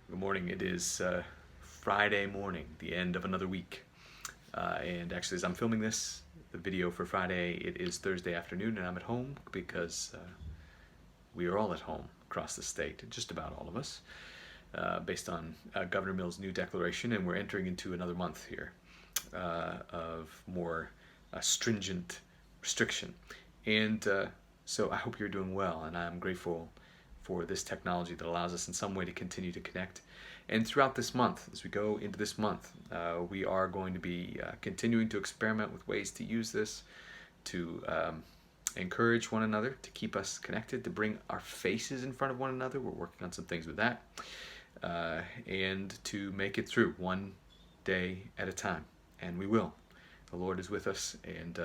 Good morning. It is Friday morning, the end of another week. And actually, as I'm filming this, the video for Friday, it is Thursday afternoon, and I'm at home because we are all at home across the state, just about all of us, based on Governor Mills' new declaration, and we're entering into another month here of more stringent restriction. And so I hope you're doing well, and I'm grateful for this technology that allows us in some way to continue to connect. And throughout this month, as we go into this month, we are going to be continuing to experiment with ways to use this to encourage one another, to keep us connected, to bring our faces in front of one another. We're working on some things with that, and to make it through one day at a time. And we will. The Lord is with us, and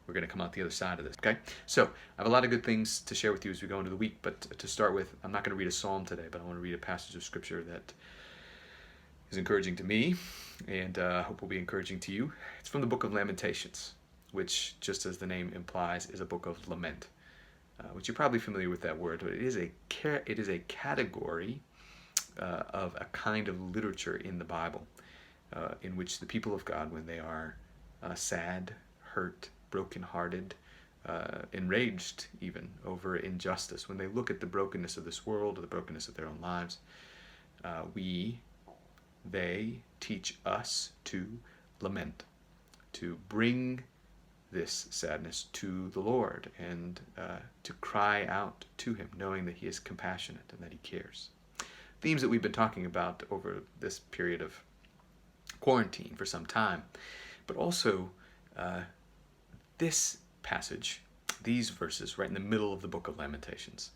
we're going to come out the other side of this. Okay, so I have a lot of good things to share with you as we go into the week, but to start with, I'm not going to read a psalm today, but I want to read a passage of scripture that is encouraging to me, and I hope will be encouraging to you. It's from the book of Lamentations, which, just as the name implies, is a book of lament, which you're probably familiar with that word, but it is a category of a kind of literature in the Bible, in which the people of God, when they are sad, hurt, brokenhearted, enraged even over injustice, when they look at the brokenness of this world or the brokenness of their own lives, they teach us to lament, to bring this sadness to the Lord, and to cry out to Him, knowing that He is compassionate and that He cares. Themes that we've been talking about over this period of quarantine for some time, but also this passage, these verses right in the middle of the book of Lamentations,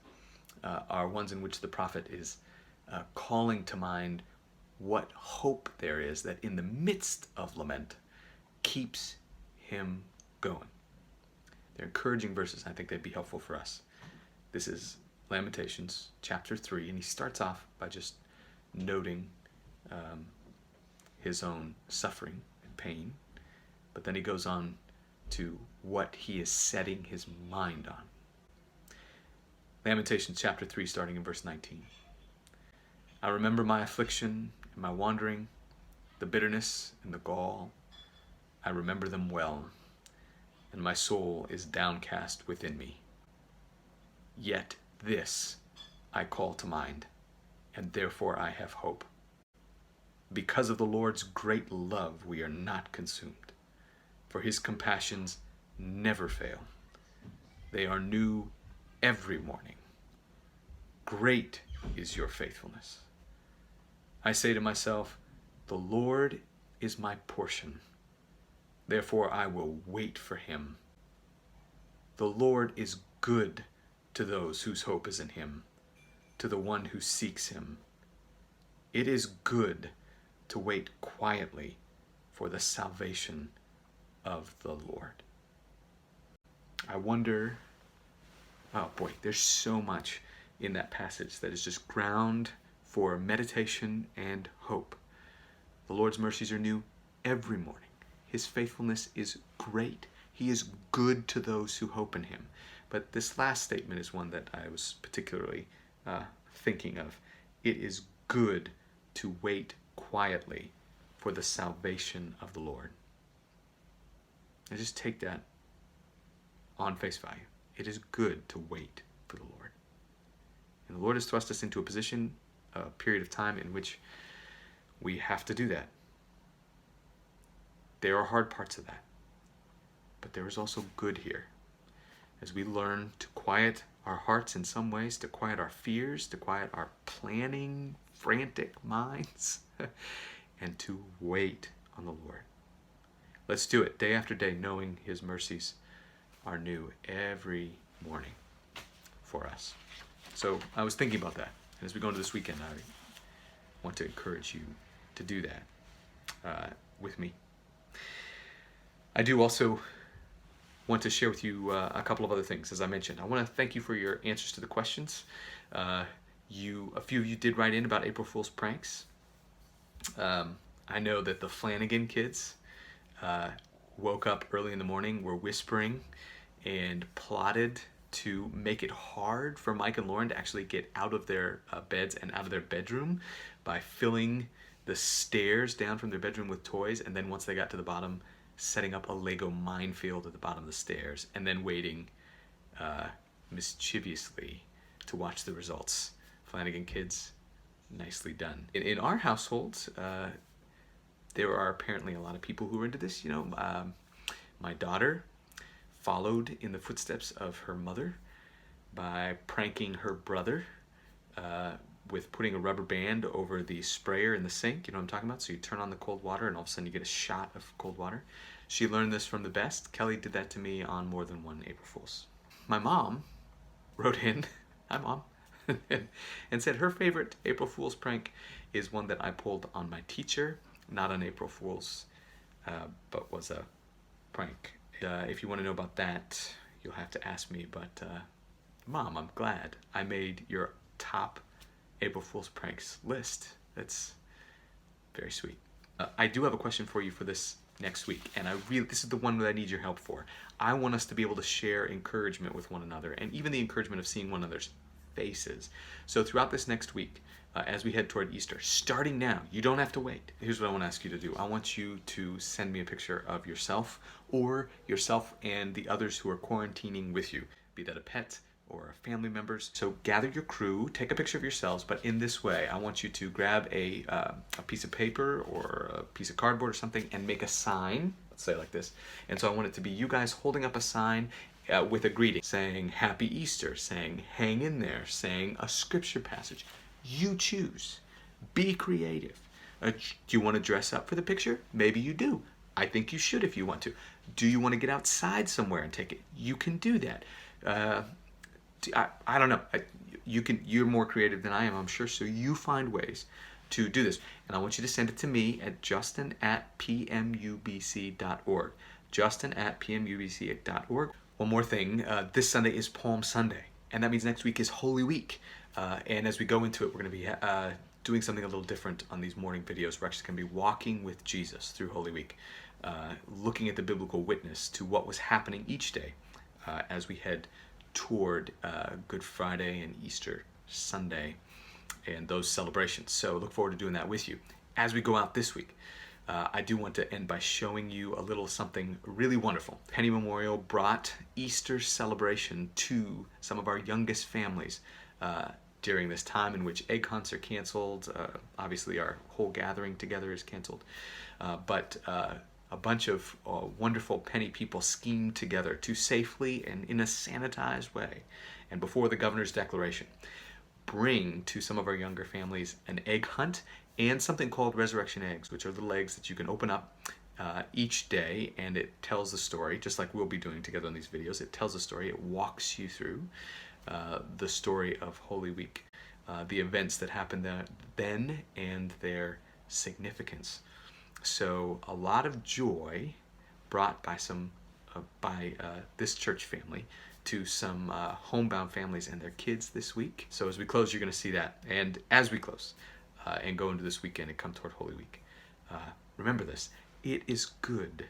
are ones in which the prophet is calling to mind what hope there is that in the midst of lament keeps him going. They're encouraging verses. I think they'd be helpful for us. This is Lamentations chapter 3, and he starts off by just noting his own suffering and pain, but then he goes on to what he is setting his mind on. Lamentations chapter 3, starting in verse 19. I remember my affliction and my wandering, the bitterness and the gall. I remember them well, and my soul is downcast within me. Yet this I call to mind, and therefore I have hope. Because of the Lord's great love we are not consumed, for His compassions never fail. They are new every morning. Great is your faithfulness. I say to myself, the Lord is my portion. Therefore I will wait for Him. The Lord is good to those whose hope is in Him, to the one who seeks Him. It is good to wait quietly for the salvation of the Lord. I wonder, oh boy, there's so much in that passage that is just ground for meditation and hope. The Lord's mercies are new every morning. His faithfulness is great. He is good to those who hope in Him. But this last statement is one that I was particularly thinking of. It is good to wait quietly for the salvation of the Lord. And just take that on face value. It is good to wait for the Lord. And the Lord has thrust us into a position, a period of time in which we have to do that. There are hard parts of that. But there is also good here. As we learn to quiet our hearts in some ways, to quiet our fears, to quiet our planning, frantic minds, and to wait on the Lord. Let's do it day after day, knowing His mercies are new every morning for us. So I was thinking about that. And as we go into this weekend, I want to encourage you to do that with me. I do also want to share with you a couple of other things. As I mentioned, I want to thank you for your answers to the questions. A few of you did write in about April Fool's pranks. I know that the Flanagan kids woke up early in the morning, were whispering, and plotted to make it hard for Mike and Lauren to actually get out of their beds and out of their bedroom by filling the stairs down from their bedroom with toys, and then once they got to the bottom, setting up a Lego minefield at the bottom of the stairs, and then waiting mischievously to watch the results. Flanagan kids, nicely done. In our household, there are apparently a lot of people who are into this. My daughter followed in the footsteps of her mother by pranking her brother with putting a rubber band over the sprayer in the sink. You know what I'm talking about? So you turn on the cold water and all of a sudden you get a shot of cold water. She learned this from the best. Kelly did that to me on more than one April Fool's. My mom wrote in, hi Mom, and said her favorite April Fool's prank is one that I pulled on my teacher, not on April Fool's, but was a prank. If you want to know about that, you'll have to ask me, but Mom, I'm glad I made your top April Fool's pranks list. That's very sweet. I do have a question for you for this next week, and this is the one that I need your help for. I want us to be able to share encouragement with one another, and even the encouragement of seeing one another's faces. So throughout this next week, as we head toward Easter, starting now, you don't have to wait. Here's what I want to ask you to do. I want you to send me a picture of yourself or yourself and the others who are quarantining with you, be that a pet or family members. So gather your crew, take a picture of yourselves, but in this way, I want you to grab a piece of paper or a piece of cardboard or something and make a sign. Let's say it like this. And so I want it to be you guys holding up a sign with a greeting, saying Happy Easter, saying hang in there, saying a scripture passage. You choose. Be creative. Do you want to dress up for the picture? Maybe you do. I think you should if you want to. Do you want to get outside somewhere and take it? You can do that. I don't know. You're more creative than I am, I'm sure, so you find ways to do this. And I want you to send it to me at justin@pmubc.org. justin@pmubc.org. One more thing. This Sunday is Palm Sunday, and that means next week is Holy Week. And as we go into it, we're going to be doing something a little different on these morning videos. We're actually going to be walking with Jesus through Holy Week, looking at the biblical witness to what was happening each day as we head toward Good Friday and Easter Sunday and those celebrations. So look forward to doing that with you. As we go out this week, I do want to end by showing you a little something really wonderful. Penny Memorial brought Easter celebration to some of our youngest families during this time in which egg hunts are canceled. Obviously our whole gathering together is canceled. But a bunch of wonderful Penny people schemed together to safely and in a sanitized way, and before the governor's declaration, bring to some of our younger families an egg hunt and something called resurrection eggs, which are little eggs that you can open up each day, and it tells the story, just like we'll be doing together in these videos. It tells the story, it walks you through the story of Holy Week, the events that happened then and their significance. So a lot of joy brought by this church family to some homebound families and their kids this week. So as we close, you're going to see that. And as we close and go into this weekend and come toward Holy Week, remember this. It is good.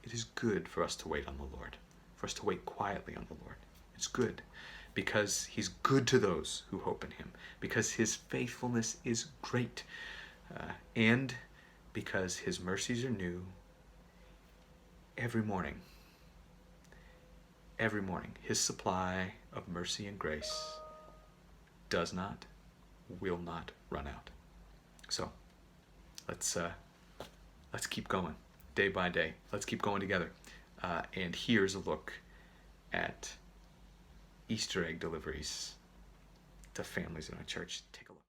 It is good for us to wait on the Lord, for us to wait quietly on the Lord. It's good because he's good to those who hope in him, because his faithfulness is great, and because his mercies are new every morning. Every morning, his supply of mercy and grace will not run out. So let's keep going day by day. Let's keep going together. And here's a look at Easter egg deliveries to families in our church. Take a look.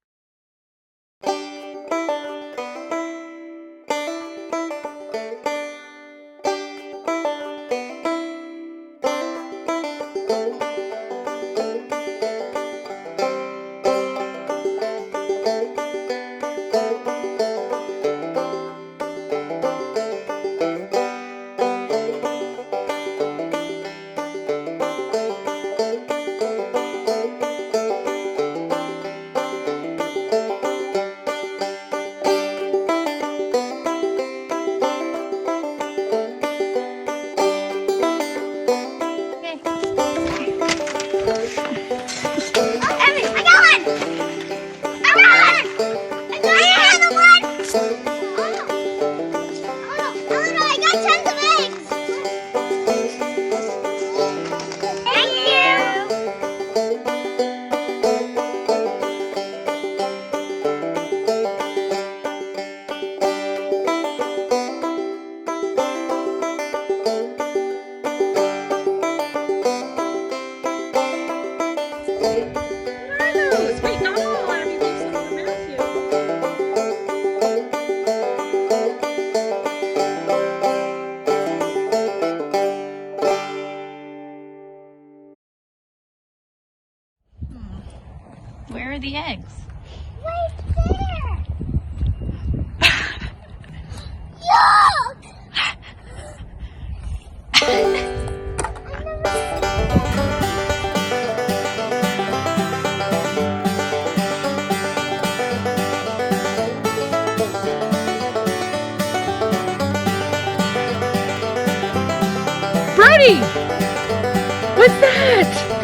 Where are the eggs? Right there! Yuck! Brody! What's that?